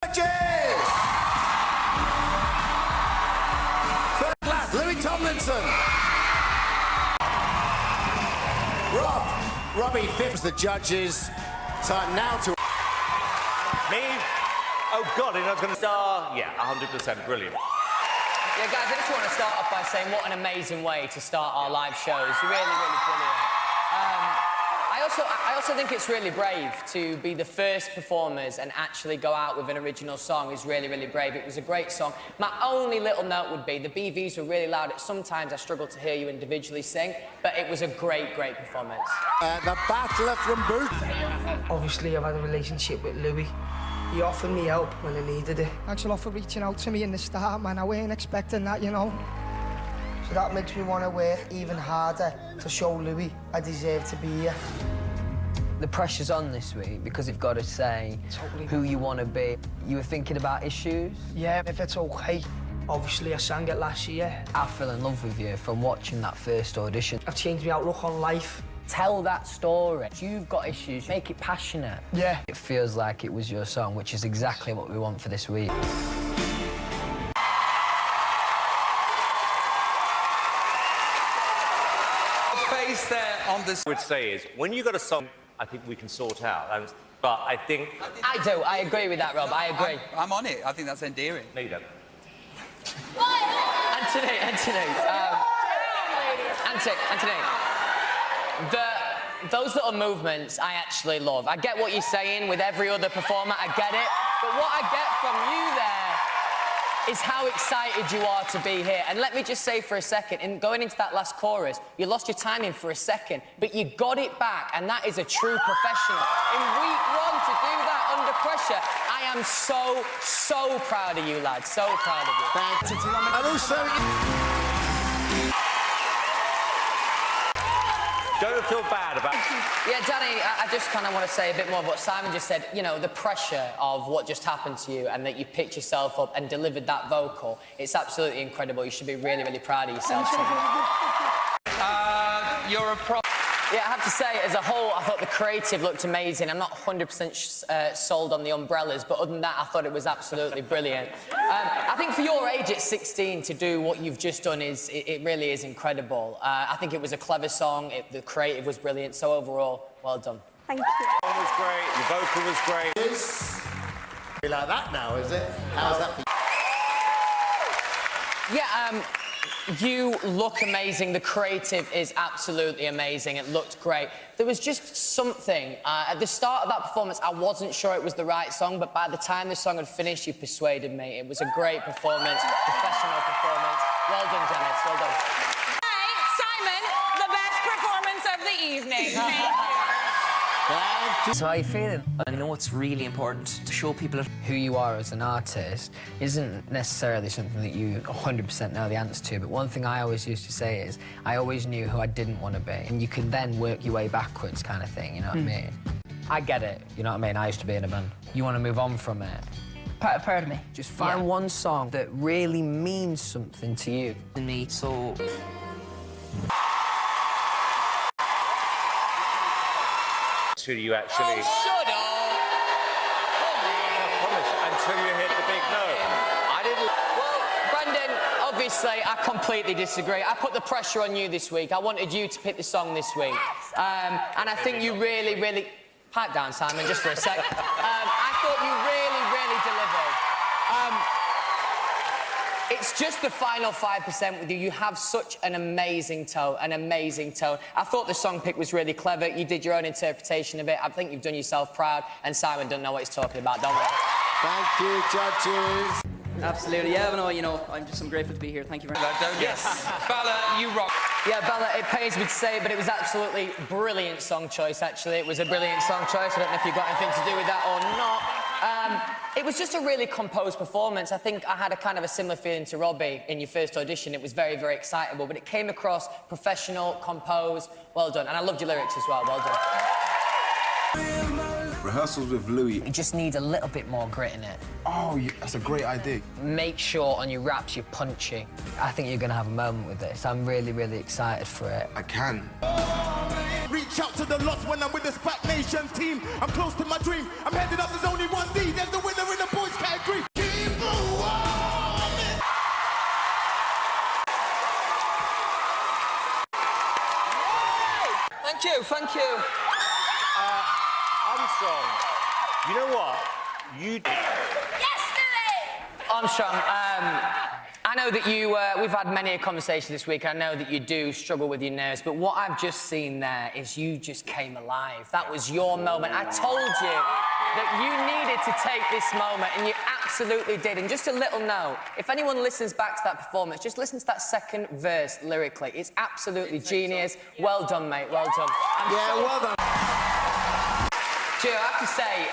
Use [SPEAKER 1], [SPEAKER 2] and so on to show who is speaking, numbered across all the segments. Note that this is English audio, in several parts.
[SPEAKER 1] Judges! First class, Louis Tomlinson. Robbie Phipps, the judges. Time now to...
[SPEAKER 2] Me? Oh, God, I was going to start... Yeah, 100%, brilliant.
[SPEAKER 3] Yeah, guys, I just want to start off by saying what an amazing way to start our live shows. Really, really brilliant. I also think it's really brave to be the first performers and actually go out with an original song is really, really brave. It was a great song. My only little note would be the BVs were really loud. Sometimes I struggle to hear you individually sing, but it was a great, great performance.
[SPEAKER 1] The battler from Booth.
[SPEAKER 4] Obviously, I've had a relationship with Louis. He offered me help when I needed it.
[SPEAKER 5] Thanks a lot for reaching out to me in the start, man. I weren't expecting that, you know.
[SPEAKER 4] So that makes me want to work even harder to show Louis I deserve to be here.
[SPEAKER 6] The pressure's on this week because you've got to say who you want to be. You were thinking about issues?
[SPEAKER 4] Yeah, if it's okay. Obviously, I sang it last year.
[SPEAKER 6] I fell in love with you from watching that first audition.
[SPEAKER 4] I've changed my outlook on life.
[SPEAKER 6] Tell that story. You've got issues, make it passionate.
[SPEAKER 4] Yeah.
[SPEAKER 6] It feels like it was your song, which is exactly what we want for this week.
[SPEAKER 7] Face there on this.
[SPEAKER 2] What I would say is, when you've got a song, I think we can sort out. But I think...
[SPEAKER 3] I do. I agree with that, Rob. I agree.
[SPEAKER 7] I'm on it. I think that's endearing.
[SPEAKER 2] No, you don't.
[SPEAKER 3] Anthony. Those little movements I actually love. I get what you're saying with every other performer, I get it. But what I get from you there is how excited you are to be here. And let me just say for a second, in going into that last chorus, you lost your timing for a second, but you got it back, and that is a true professional. In week one, to do that under pressure, I am so, so proud of you, lads. So proud of you.
[SPEAKER 1] Thanks. And also...
[SPEAKER 2] Don't feel bad about...
[SPEAKER 3] Yeah, Danny, I just kind of want to say a bit more of what Simon just said. You know, the pressure of what just happened to you and that you picked yourself up and delivered that vocal, it's absolutely incredible. You should be really, really proud of yourself.
[SPEAKER 7] You're a pro...
[SPEAKER 3] Yeah, I have to say, as a whole, I thought the creative looked amazing. I'm not 100% sold on the umbrellas, but other than that, I thought it was absolutely brilliant. I think for your age at 16 to do what you've just done it really is incredible. I think it was a clever song. The creative was brilliant. So overall, well done.
[SPEAKER 8] Thank you.
[SPEAKER 2] The song was great, your vocal was great.
[SPEAKER 1] Be like that now, is it? How's that for you?
[SPEAKER 3] Yeah, you look amazing. The creative is absolutely amazing. It looked great. There was just something. At the start of that performance, I wasn't sure it was the right song, but by the time the song had finished, you persuaded me. It was a great performance, professional performance. Well done, Dennis. Well done.
[SPEAKER 8] Hey, Simon, the best performance of the evening. Thank you.
[SPEAKER 6] So how are you feeling? I know it's really important to show people who you are as an artist isn't necessarily something that you 100% know the answer to, but one thing I always used to say is I always knew who I didn't want to be, and you can then work your way backwards kind of thing, you know what I mean? I get it, you know what I mean? I used to be in a band. You want to move on from it.
[SPEAKER 4] Part of me.
[SPEAKER 6] Just find one song that really means something to you.
[SPEAKER 4] And me, so...
[SPEAKER 2] Until you actually...
[SPEAKER 3] Oh, shut up!
[SPEAKER 2] I promise, until you hit the big note. I didn't...
[SPEAKER 3] Well, Brendan, obviously, I completely disagree. I put the pressure on you this week. I wanted you to pick the song this week. And I think you really, really... Pipe down, Simon, just for a sec. I thought you really, really delivered. It's just the final 5% with you. You have such an amazing tone, I thought the song pick was really clever. You did your own interpretation of it. I think you've done yourself proud, and Simon doesn't know what he's talking about, don't worry.
[SPEAKER 1] Thank you, judges.
[SPEAKER 9] Absolutely, yeah, no, you know, I'm grateful to be here. Thank you very much.
[SPEAKER 7] Yes. Bella, you rock.
[SPEAKER 3] Yeah, Bella, it pains me to say, but it was absolutely brilliant song choice, actually. It was a brilliant song choice. I don't know if you've got anything to do with that or not. It was just a really composed performance. I think I had a kind of a similar feeling to Robbie in your first audition. It was very, very excitable, but it came across professional, composed. Well done. And I loved your lyrics as well. Well done.
[SPEAKER 10] Rehearsals with Louis.
[SPEAKER 6] It just needs a little bit more grit in it.
[SPEAKER 10] Oh, yeah, that's a great idea.
[SPEAKER 6] Make sure on your raps you're punchy. I think you're going to have a moment with this. I'm really, really excited for it.
[SPEAKER 10] I can.
[SPEAKER 1] Reach out to the lost when I'm with the Spat Nation team. I'm close to my dream. I'm headed up, there's only one D. There's the winner in the boys' category.
[SPEAKER 9] you.
[SPEAKER 2] Armstrong, you know what?
[SPEAKER 3] Armstrong, I know that we've had many a conversation this week. I know that you do struggle with your nerves, but what I've just seen there is you just came alive. That was your moment. I told you that you needed to take this moment, and you absolutely did. And just a little note, if anyone listens back to that performance, just listen to that second verse lyrically. It's absolutely genius. Well done, mate, well done.
[SPEAKER 1] Well done.
[SPEAKER 3] Joe, I have to say,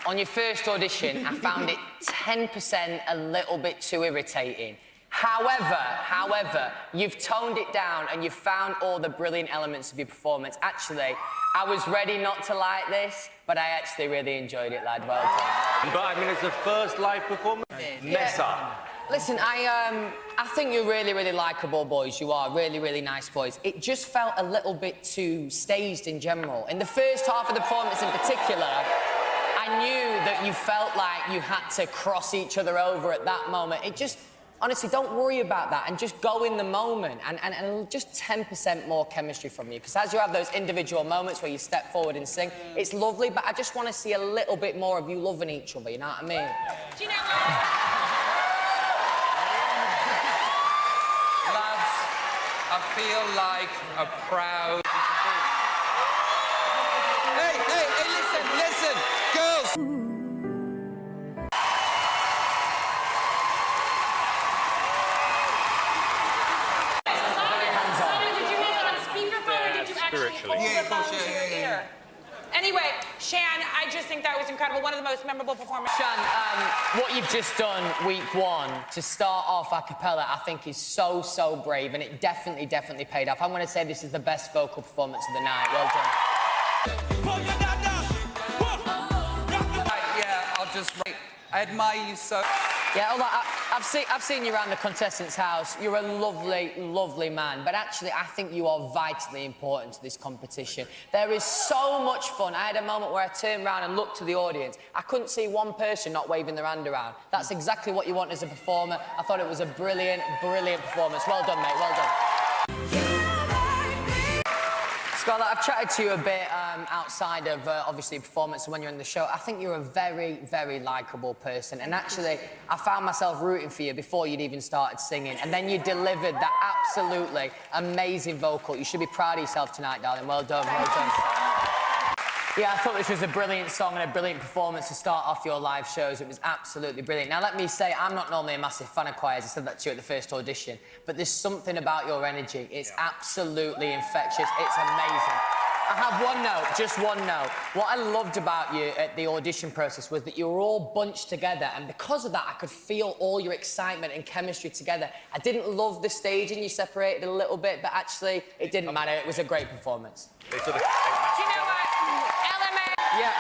[SPEAKER 3] on your first audition, I found it 10% a little bit too irritating. However, you've toned it down and you've found all the brilliant elements of your performance. Actually, I was ready not to like this, but I actually really enjoyed it, lad. Well done.
[SPEAKER 2] But I mean, it's the first live performance. Mess up.
[SPEAKER 3] Listen, I think you're really, really likeable boys. You are really, really nice boys. It just felt a little bit too staged in general. In the first half of the performance in particular, I knew that you felt like you had to cross each other over at that moment. It just, honestly, don't worry about that and just go in the moment and just 10% more chemistry from you. Because as you have those individual moments where you step forward and sing, it's lovely, but I just want to see a little bit more of you loving each other, you know what I mean?
[SPEAKER 8] Do you know what?
[SPEAKER 7] I feel like a proud... Hey, listen, girls!
[SPEAKER 8] Simon, did you make it on speakerphone or did you actually hold the phone to your ear? Anyway, Shan, I just think that was incredible. One of the most memorable performances.
[SPEAKER 3] Shan, what you've just done week one to start off a cappella, I think is so, so brave, and it definitely paid off. I'm going to say this is the best vocal performance of the night. Well done.
[SPEAKER 7] Yeah, I'll just... I admire you so...
[SPEAKER 3] Yeah, hold on. I've seen you around the contestants' house. You're a lovely, lovely man. But actually, I think you are vitally important to this competition. There is so much fun. I had a moment where I turned around and looked to the audience. I couldn't see one person not waving their hand around. That's exactly what you want as a performer. I thought it was a brilliant, brilliant performance. Well done, mate. Well done. Scarlett, I've chatted to you a bit outside of, obviously, performance and when you're in the show. I think you're a very, very likeable person. And actually, I found myself rooting for you before you'd even started singing. And then you delivered that absolutely amazing vocal. You should be proud of yourself tonight, darling. Well done, well done. Yeah, I thought this was a brilliant song and a brilliant performance to start off your live shows. It was absolutely brilliant. Now, let me say, I'm not normally a massive fan of choirs. I said that to you at the first audition. But there's something about your energy. It's absolutely infectious. It's amazing. I have one note, just one note. What I loved about you at the audition process was that you were all bunched together, and because of that, I could feel all your excitement and chemistry together. I didn't love the staging, you separated a little bit, but actually, it didn't matter. It was a great performance.
[SPEAKER 8] Do you know what? LMA.
[SPEAKER 3] Yeah,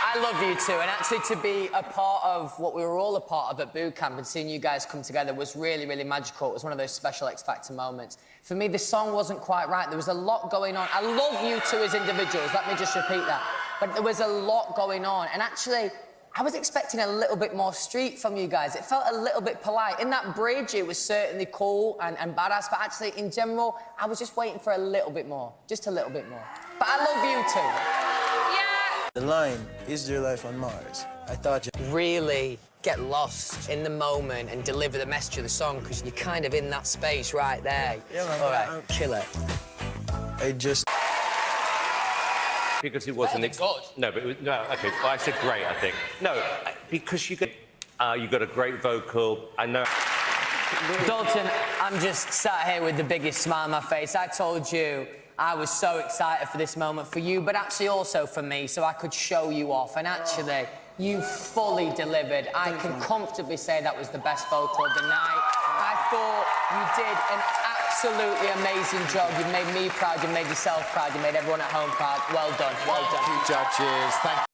[SPEAKER 3] I love you too, and actually to be a part of what we were all a part of at boot camp and seeing you guys come together was really, really magical. It was one of those special X Factor moments. For me, the song wasn't quite right. There was a lot going on. I love you two as individuals, let me just repeat that. But there was a lot going on, and actually, I was expecting a little bit more street from you guys. It felt a little bit polite. In that bridge, it was certainly cool and badass, but actually, in general, I was just waiting for a little bit more. Just a little bit more. But I love you too.
[SPEAKER 11] The line, is there life on Mars? I thought you...
[SPEAKER 6] Really get lost in the moment and deliver the message of the song, because you're kind of in that space right there.
[SPEAKER 11] Yeah, man,
[SPEAKER 6] all right, kill it.
[SPEAKER 11] I just...
[SPEAKER 2] Because it wasn't... No, but it was... No, OK, well, I said great, I think. No, because you got a great vocal. I know...
[SPEAKER 3] Dalton, I'm just sat here with the biggest smile on my face. I told you I was so excited for this moment for you, but actually also for me, so I could show you off. And actually, you fully delivered. I can comfortably say that was the best vocal of the night. I thought you did an absolutely amazing job. You made me proud, you made yourself proud, you made everyone at home proud. Well done, well done.
[SPEAKER 1] Judges, thank you.